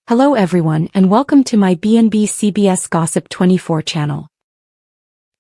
Hello everyone and welcome to my BNB CBS Gossip 24 channel.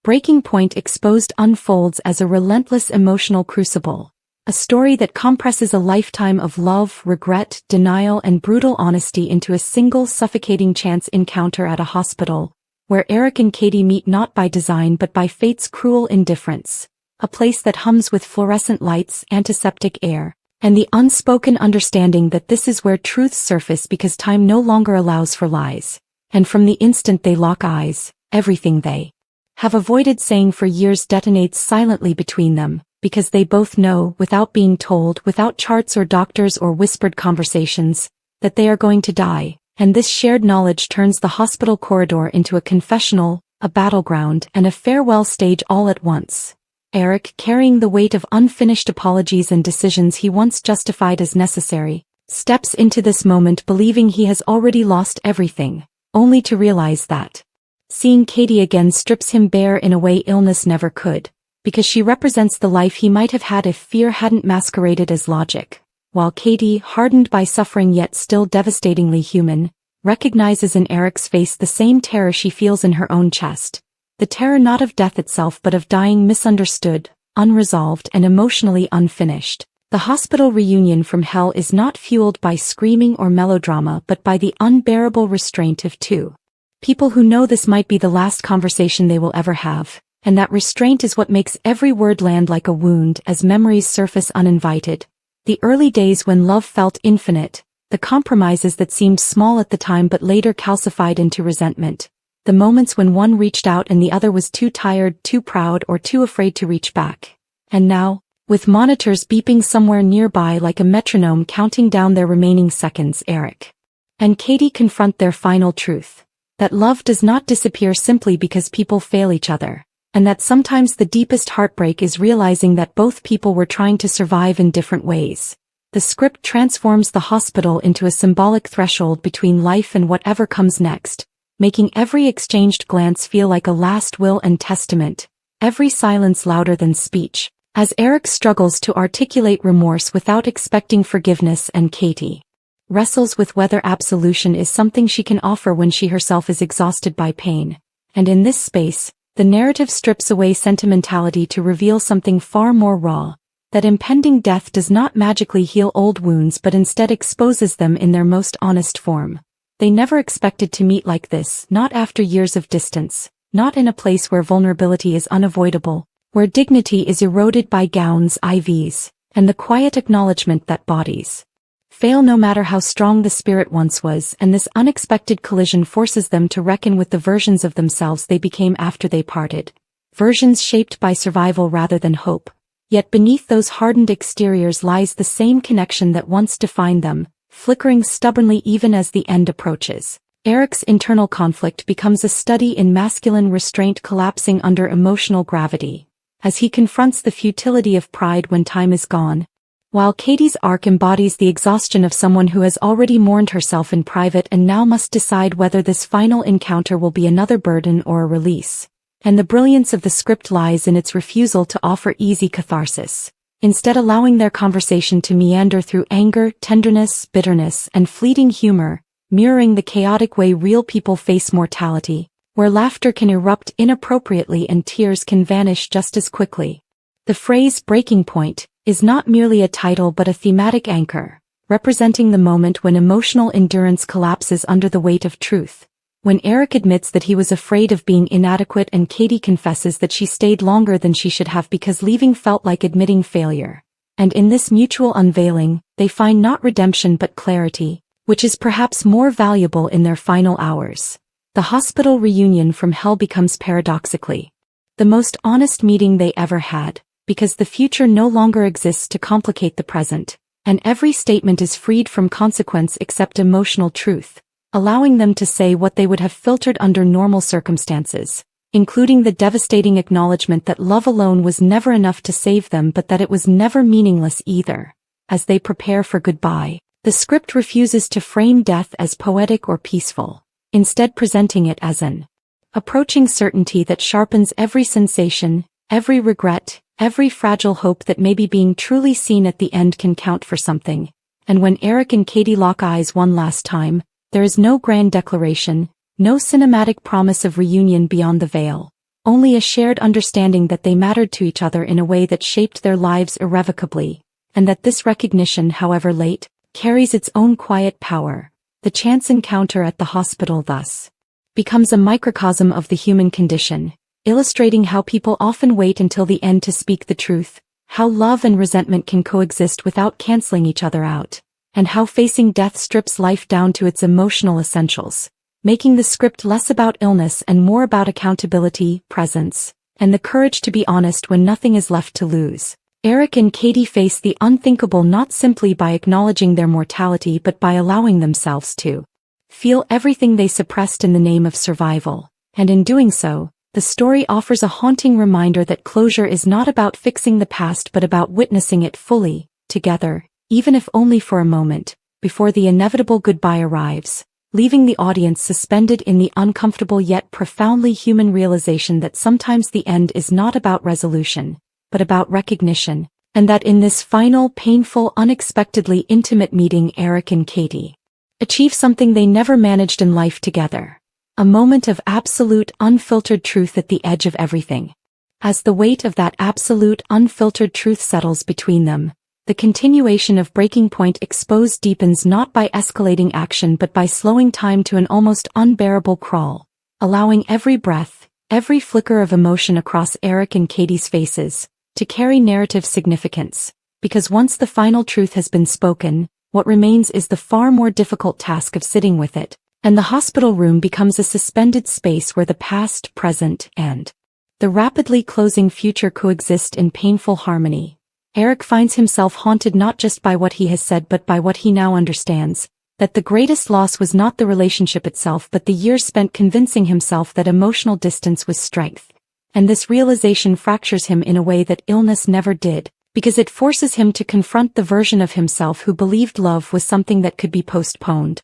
Breaking Point Exposed unfolds as a relentless emotional crucible, a story that compresses a lifetime of love, regret, denial and brutal honesty into a single suffocating chance encounter at a hospital, where Eric and Katie meet not by design but by fate's cruel indifference, a place that hums with fluorescent lights, antiseptic air, and the unspoken understanding that this is where truths surface because time no longer allows for lies. And from the instant they lock eyes, everything they have avoided saying for years detonates silently between them, because they both know, without being told, without charts or doctors or whispered conversations, that they are going to die, and this shared knowledge turns the hospital corridor into a confessional, a battleground, and a farewell stage all at once. Eric, carrying the weight of unfinished apologies and decisions he once justified as necessary, steps into this moment believing he has already lost everything, only to realize that seeing Katie again strips him bare in a way illness never could, because she represents the life he might have had if fear hadn't masqueraded as logic, while Katie, hardened by suffering yet still devastatingly human, recognizes in Eric's face the same terror she feels in her own chest. The terror not of death itself but of dying misunderstood, unresolved and emotionally unfinished. The hospital reunion from hell is not fueled by screaming or melodrama but by the unbearable restraint of two people who know this might be the last conversation they will ever have, and that restraint is what makes every word land like a wound as memories surface uninvited. The early days when love felt infinite, the compromises that seemed small at the time but later calcified into resentment. The moments when one reached out and the other was too tired, too proud or too afraid to reach back. And now, with monitors beeping somewhere nearby like a metronome counting down their remaining seconds, Eric and Katie confront their final truth. That love does not disappear simply because people fail each other, and that sometimes the deepest heartbreak is realizing that both people were trying to survive in different ways. The script transforms the hospital into a symbolic threshold between life and whatever comes next, making every exchanged glance feel like a last will and testament, every silence louder than speech, as Eric struggles to articulate remorse without expecting forgiveness and Katie wrestles with whether absolution is something she can offer when she herself is exhausted by pain. And in this space, the narrative strips away sentimentality to reveal something far more raw, that impending death does not magically heal old wounds but instead exposes them in their most honest form. They never expected to meet like this, not after years of distance, not in a place where vulnerability is unavoidable, where dignity is eroded by gowns, IVs, and the quiet acknowledgement that bodies fail no matter how strong the spirit once was, and this unexpected collision forces them to reckon with the versions of themselves they became after they parted. Versions shaped by survival rather than hope. Yet beneath those hardened exteriors lies the same connection that once defined them, flickering stubbornly even as the end approaches. Eric's internal conflict becomes a study in masculine restraint collapsing under emotional gravity, as he confronts the futility of pride when time is gone, while Katie's arc embodies the exhaustion of someone who has already mourned herself in private and now must decide whether this final encounter will be another burden or a release. And the brilliance of the script lies in its refusal to offer easy catharsis, instead allowing their conversation to meander through anger, tenderness, bitterness, and fleeting humor, mirroring the chaotic way real people face mortality, where laughter can erupt inappropriately and tears can vanish just as quickly. The phrase "breaking point" is not merely a title but a thematic anchor, representing the moment when emotional endurance collapses under the weight of truth. When Eric admits that he was afraid of being inadequate and Katie confesses that she stayed longer than she should have because leaving felt like admitting failure. And in this mutual unveiling, they find not redemption but clarity, which is perhaps more valuable in their final hours. The hospital reunion from hell becomes paradoxically the most honest meeting they ever had, because the future no longer exists to complicate the present, and every statement is freed from consequence except emotional truth, allowing them to say what they would have filtered under normal circumstances, including the devastating acknowledgement that love alone was never enough to save them but that it was never meaningless either. As they prepare for goodbye, the script refuses to frame death as poetic or peaceful, instead presenting it as an approaching certainty that sharpens every sensation, every regret, every fragile hope that maybe being truly seen at the end can count for something. And when Eric and Katie lock eyes one last time, There is no grand declaration, no cinematic promise of reunion beyond the veil, only a shared understanding that they mattered to each other in a way that shaped their lives irrevocably, and that this recognition, however late, carries its own quiet power. The chance encounter at the hospital thus becomes a microcosm of the human condition, illustrating how people often wait until the end to speak the truth, how love and resentment can coexist without canceling each other out, and how facing death strips life down to its emotional essentials, making the script less about illness and more about accountability, presence, and the courage to be honest when nothing is left to lose. Eric and Katie face the unthinkable not simply by acknowledging their mortality but by allowing themselves to feel everything they suppressed in the name of survival, and in doing so, the story offers a haunting reminder that closure is not about fixing the past but about witnessing it fully, together, even if only for a moment, before the inevitable goodbye arrives, leaving the audience suspended in the uncomfortable yet profoundly human realization that sometimes the end is not about resolution, but about recognition, and that in this final, painful, unexpectedly intimate meeting Eric and Katie achieve something they never managed in life together. A moment of absolute, unfiltered truth at the edge of everything. As the weight of that absolute, unfiltered truth settles between them, the continuation of Breaking Point Exposed deepens not by escalating action but by slowing time to an almost unbearable crawl, allowing every breath, every flicker of emotion across Eric and Katie's faces, to carry narrative significance, because once the final truth has been spoken, what remains is the far more difficult task of sitting with it, and the hospital room becomes a suspended space where the past, present, and the rapidly closing future coexist in painful harmony. Eric finds himself haunted not just by what he has said but by what he now understands, that the greatest loss was not the relationship itself but the years spent convincing himself that emotional distance was strength. And this realization fractures him in a way that illness never did, because it forces him to confront the version of himself who believed love was something that could be postponed,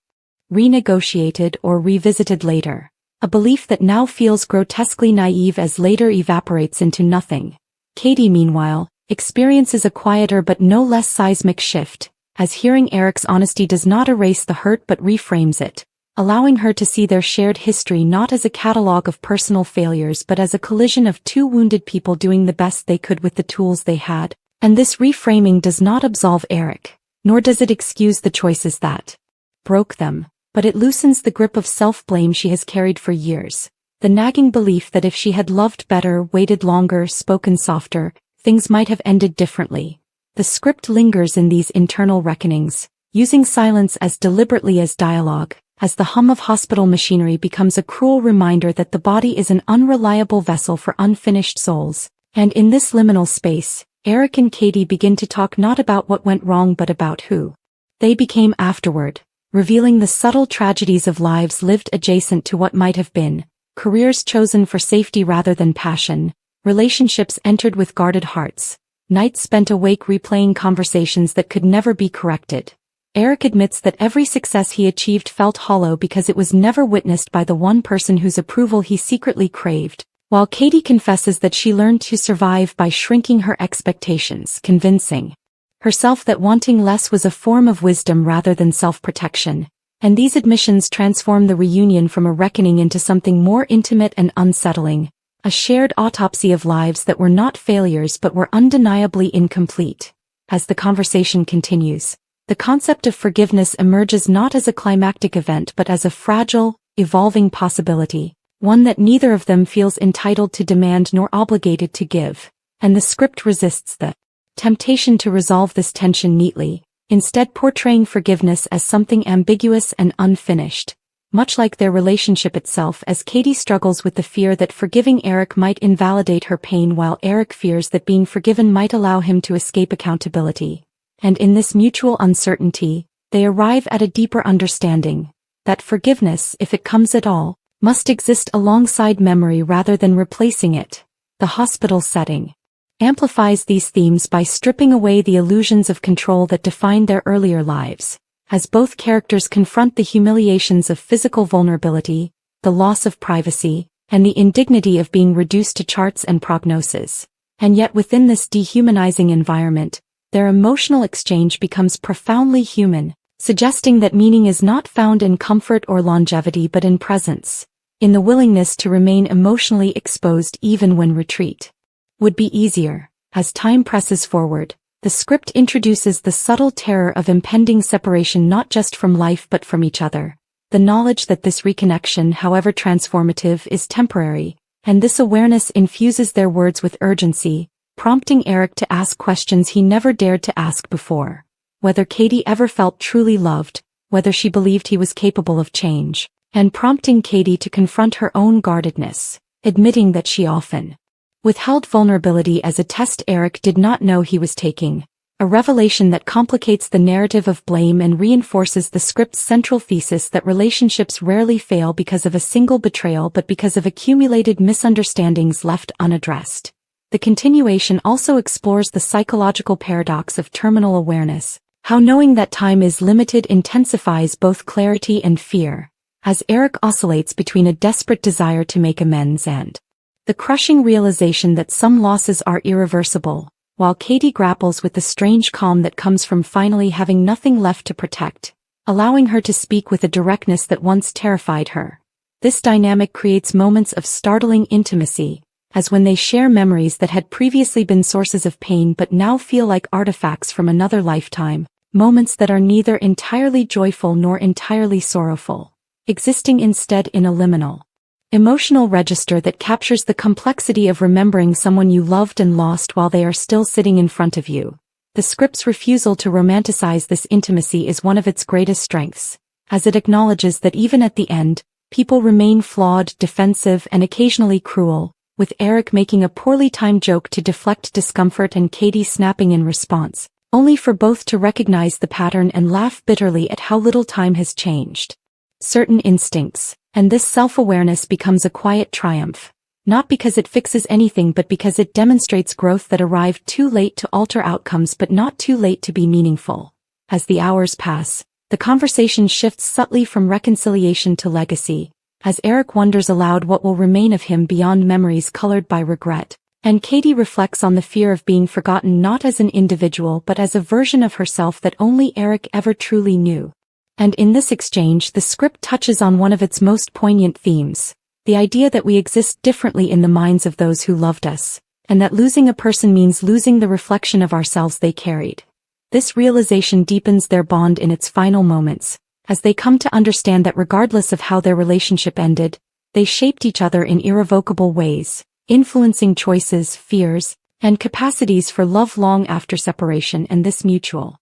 renegotiated, or revisited later. A belief that now feels grotesquely naive as later evaporates into nothing. Katie, meanwhile, experiences a quieter but no less seismic shift, as hearing Eric's honesty does not erase the hurt but reframes it, allowing her to see their shared history not as a catalogue of personal failures but as a collision of two wounded people doing the best they could with the tools they had. And this reframing does not absolve Eric, nor does it excuse the choices that broke them, but it loosens the grip of self-blame she has carried for years, the nagging belief that if she had loved better, waited longer, spoken softer, things might have ended differently. The script lingers in these internal reckonings, using silence as deliberately as dialogue, as the hum of hospital machinery becomes a cruel reminder that the body is an unreliable vessel for unfinished souls, and in this liminal space, Eric and Katie begin to talk not about what went wrong but about who they became afterward, revealing the subtle tragedies of lives lived adjacent to what might have been, careers chosen for safety rather than passion, relationships entered with guarded hearts, nights spent awake replaying conversations that could never be corrected. Eric admits that every success he achieved felt hollow because it was never witnessed by the one person whose approval he secretly craved, while Katie confesses that she learned to survive by shrinking her expectations, convincing herself that wanting less was a form of wisdom rather than self-protection, and these admissions transform the reunion from a reckoning into something more intimate and unsettling, a shared autopsy of lives that were not failures but were undeniably incomplete. As the conversation continues, the concept of forgiveness emerges not as a climactic event but as a fragile, evolving possibility, one that neither of them feels entitled to demand nor obligated to give, and the script resists the temptation to resolve this tension neatly, instead portraying forgiveness as something ambiguous and unfinished, much like their relationship itself, as Katie struggles with the fear that forgiving Eric might invalidate her pain while Eric fears that being forgiven might allow him to escape accountability. And in this mutual uncertainty, they arrive at a deeper understanding that forgiveness, if it comes at all, must exist alongside memory rather than replacing it. The hospital setting amplifies these themes by stripping away the illusions of control that defined their earlier lives, as both characters confront the humiliations of physical vulnerability, the loss of privacy, and the indignity of being reduced to charts and prognosis. And yet within this dehumanizing environment, their emotional exchange becomes profoundly human, suggesting that meaning is not found in comfort or longevity but in presence, in the willingness to remain emotionally exposed even when retreat would be easier. As time presses forward, the script introduces the subtle terror of impending separation not just from life but from each other, the knowledge that this reconnection, however transformative, is temporary, and this awareness infuses their words with urgency, prompting Eric to ask questions he never dared to ask before. Whether Katie ever felt truly loved, whether she believed he was capable of change, and prompting Katie to confront her own guardedness, admitting that she often withheld vulnerability as a test Eric did not know he was taking, a revelation that complicates the narrative of blame and reinforces the script's central thesis that relationships rarely fail because of a single betrayal but because of accumulated misunderstandings left unaddressed. The continuation also explores the psychological paradox of terminal awareness, how knowing that time is limited intensifies both clarity and fear, as Eric oscillates between a desperate desire to make amends and the crushing realization that some losses are irreversible, while Katie grapples with the strange calm that comes from finally having nothing left to protect, allowing her to speak with a directness that once terrified her. This dynamic creates moments of startling intimacy, as when they share memories that had previously been sources of pain but now feel like artifacts from another lifetime, moments that are neither entirely joyful nor entirely sorrowful, existing instead in a liminal, emotional register that captures the complexity of remembering someone you loved and lost while they are still sitting in front of you. The script's refusal to romanticize this intimacy is one of its greatest strengths, as it acknowledges that even at the end, people remain flawed, defensive, and occasionally cruel, with Eric making a poorly timed joke to deflect discomfort and Katie snapping in response, only for both to recognize the pattern and laugh bitterly at how little time has changed certain instincts, and this self-awareness becomes a quiet triumph, not because it fixes anything but because it demonstrates growth that arrived too late to alter outcomes but not too late to be meaningful. As the hours pass, the conversation shifts subtly from reconciliation to legacy, as Eric wonders aloud what will remain of him beyond memories colored by regret, and Katie reflects on the fear of being forgotten not as an individual but as a version of herself that only Eric ever truly knew. And in this exchange the script touches on one of its most poignant themes, the idea that we exist differently in the minds of those who loved us, and that losing a person means losing the reflection of ourselves they carried. This realization deepens their bond in its final moments, as they come to understand that regardless of how their relationship ended, they shaped each other in irrevocable ways, influencing choices, fears, and capacities for love long after separation, and this mutual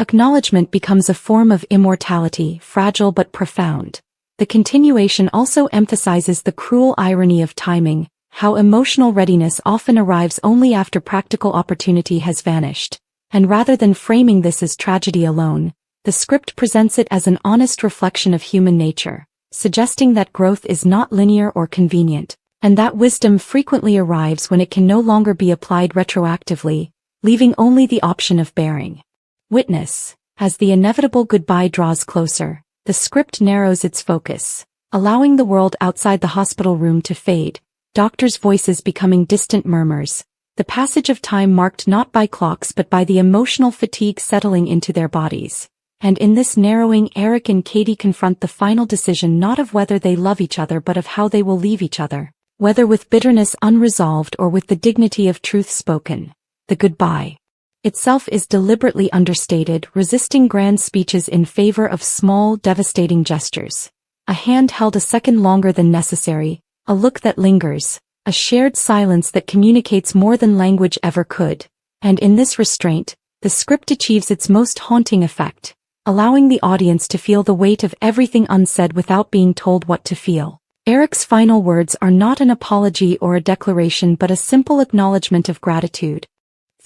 acknowledgement becomes a form of immortality, fragile but profound. The continuation also emphasizes the cruel irony of timing, how emotional readiness often arrives only after practical opportunity has vanished, and rather than framing this as tragedy alone, the script presents it as an honest reflection of human nature, suggesting that growth is not linear or convenient, and that wisdom frequently arrives when it can no longer be applied retroactively, leaving only the option of bearing witness. As the inevitable goodbye draws closer, the script narrows its focus, allowing the world outside the hospital room to fade, doctors' voices becoming distant murmurs, the passage of time marked not by clocks but by the emotional fatigue settling into their bodies. And in this narrowing, Eric and Katie confront the final decision not of whether they love each other but of how they will leave each other, whether with bitterness unresolved or with the dignity of truth spoken. The goodbye itself is deliberately understated, resisting grand speeches in favor of small, devastating gestures. A hand held a second longer than necessary, a look that lingers, a shared silence that communicates more than language ever could. And in this restraint, the script achieves its most haunting effect, allowing the audience to feel the weight of everything unsaid without being told what to feel. Eric's final words are not an apology or a declaration but a simple acknowledgement of gratitude,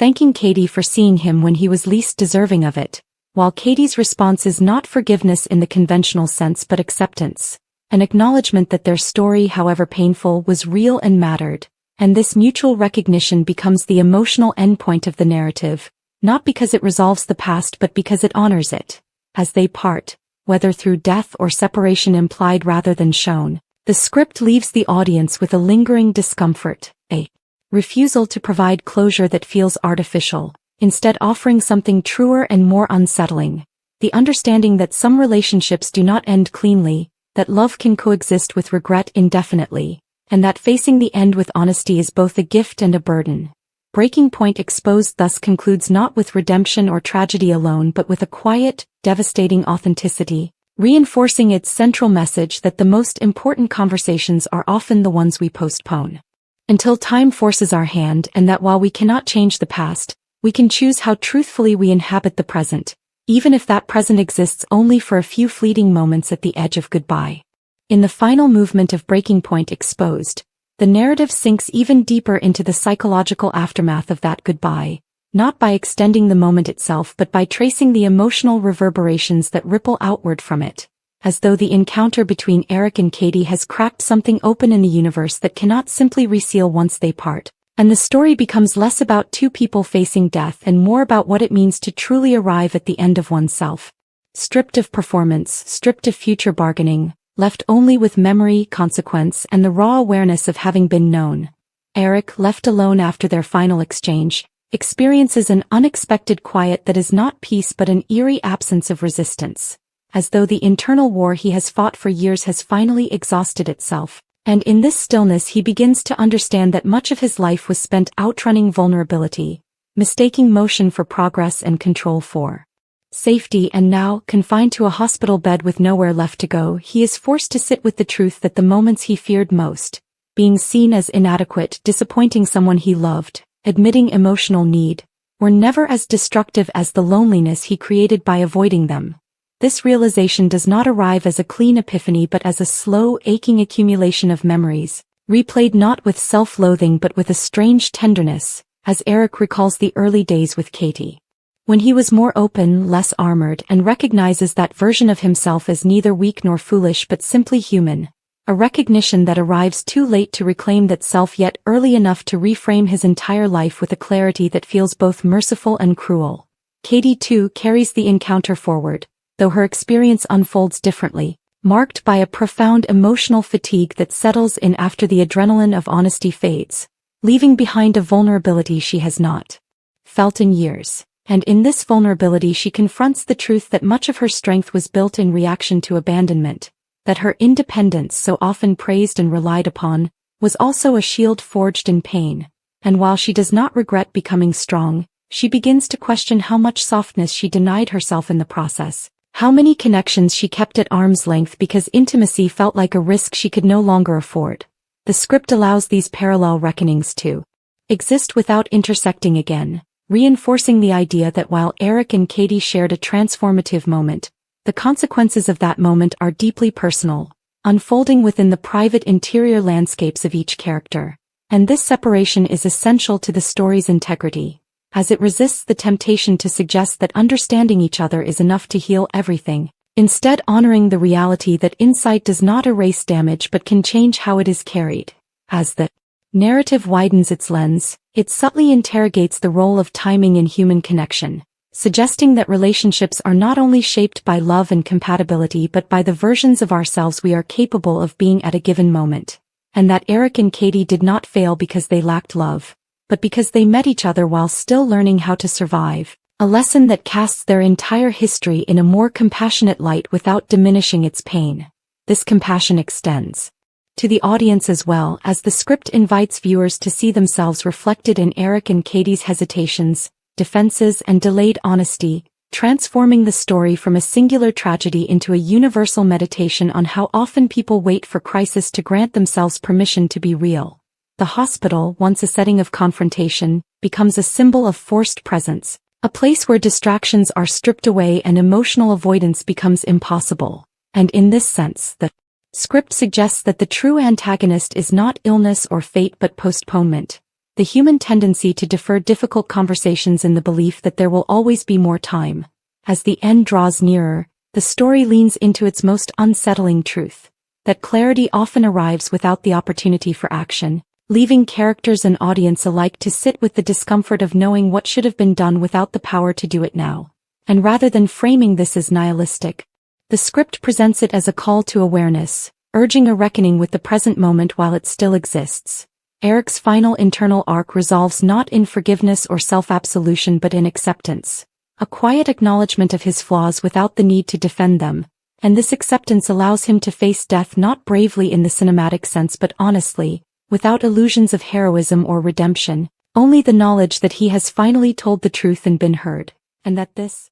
thanking Katie for seeing him when he was least deserving of it, while Katie's response is not forgiveness in the conventional sense but acceptance, an acknowledgement that their story, however painful, was real and mattered, and this mutual recognition becomes the emotional endpoint of the narrative, not because it resolves the past but because it honors it. As they part, whether through death or separation implied rather than shown, the script leaves the audience with a lingering discomfort, a refusal to provide closure that feels artificial, instead offering something truer and more unsettling, the understanding that some relationships do not end cleanly, that love can coexist with regret indefinitely, and that facing the end with honesty is both a gift and a burden. Breaking Point Exposed thus concludes not with redemption or tragedy alone but with a quiet, devastating authenticity, reinforcing its central message that the most important conversations are often the ones we postpone until time forces our hand, and that while we cannot change the past, we can choose how truthfully we inhabit the present, even if that present exists only for a few fleeting moments at the edge of goodbye. In the final movement of Breaking Point Exposed, the narrative sinks even deeper into the psychological aftermath of that goodbye, not by extending the moment itself but by tracing the emotional reverberations that ripple outward from it, as though the encounter between Eric and Katie has cracked something open in the universe that cannot simply reseal once they part, and the story becomes less about two people facing death and more about what it means to truly arrive at the end of oneself. Stripped of performance, stripped of future bargaining, left only with memory, consequence, and the raw awareness of having been known, Eric, left alone after their final exchange, experiences an unexpected quiet that is not peace but an eerie absence of resistance, as though the internal war he has fought for years has finally exhausted itself, and in this stillness he begins to understand that much of his life was spent outrunning vulnerability, mistaking motion for progress and control for safety, and now, confined to a hospital bed with nowhere left to go, he is forced to sit with the truth that the moments he feared most, being seen as inadequate, disappointing someone he loved, admitting emotional need, were never as destructive as the loneliness he created by avoiding them. This realization does not arrive as a clean epiphany but as a slow, aching accumulation of memories, replayed not with self-loathing but with a strange tenderness, as Eric recalls the early days with Katie, when he was more open, less armored, and recognizes that version of himself as neither weak nor foolish but simply human, a recognition that arrives too late to reclaim that self yet early enough to reframe his entire life with a clarity that feels both merciful and cruel. Katie too carries the encounter forward, though her experience unfolds differently, marked by a profound emotional fatigue that settles in after the adrenaline of honesty fades, leaving behind a vulnerability she has not felt in years. And in this vulnerability she confronts the truth that much of her strength was built in reaction to abandonment, that her independence, so often praised and relied upon, was also a shield forged in pain, and while she does not regret becoming strong, she begins to question how much softness she denied herself in the process, how many connections she kept at arm's length because intimacy felt like a risk she could no longer afford. The script allows these parallel reckonings to exist without intersecting again, reinforcing the idea that while Eric and Katie shared a transformative moment, the consequences of that moment are deeply personal, unfolding within the private interior landscapes of each character, and this separation is essential to the story's integrity, as it resists the temptation to suggest that understanding each other is enough to heal everything, instead honoring the reality that insight does not erase damage but can change how it is carried. As the narrative widens its lens, it subtly interrogates the role of timing in human connection, suggesting that relationships are not only shaped by love and compatibility but by the versions of ourselves we are capable of being at a given moment, and that Eric and Katie did not fail because they lacked love, but because they met each other while still learning how to survive, a lesson that casts their entire history in a more compassionate light without diminishing its pain. This compassion extends to the audience as well, as the script invites viewers to see themselves reflected in Eric and Katie's hesitations, defenses, and delayed honesty, transforming the story from a singular tragedy into a universal meditation on how often people wait for crisis to grant themselves permission to be real. The hospital, once a setting of confrontation, becomes a symbol of forced presence, a place where distractions are stripped away and emotional avoidance becomes impossible. And in this sense, the script suggests that the true antagonist is not illness or fate but postponement, the human tendency to defer difficult conversations in the belief that there will always be more time. As the end draws nearer, the story leans into its most unsettling truth, that clarity often arrives without the opportunity for action, leaving characters and audience alike to sit with the discomfort of knowing what should have been done without the power to do it now. And rather than framing this as nihilistic, the script presents it as a call to awareness, urging a reckoning with the present moment while it still exists. Eric's final internal arc resolves not in forgiveness or self-absolution but in acceptance, a quiet acknowledgement of his flaws without the need to defend them, and this acceptance allows him to face death not bravely in the cinematic sense but honestly, without illusions of heroism or redemption, only the knowledge that he has finally told the truth and been heard, and that this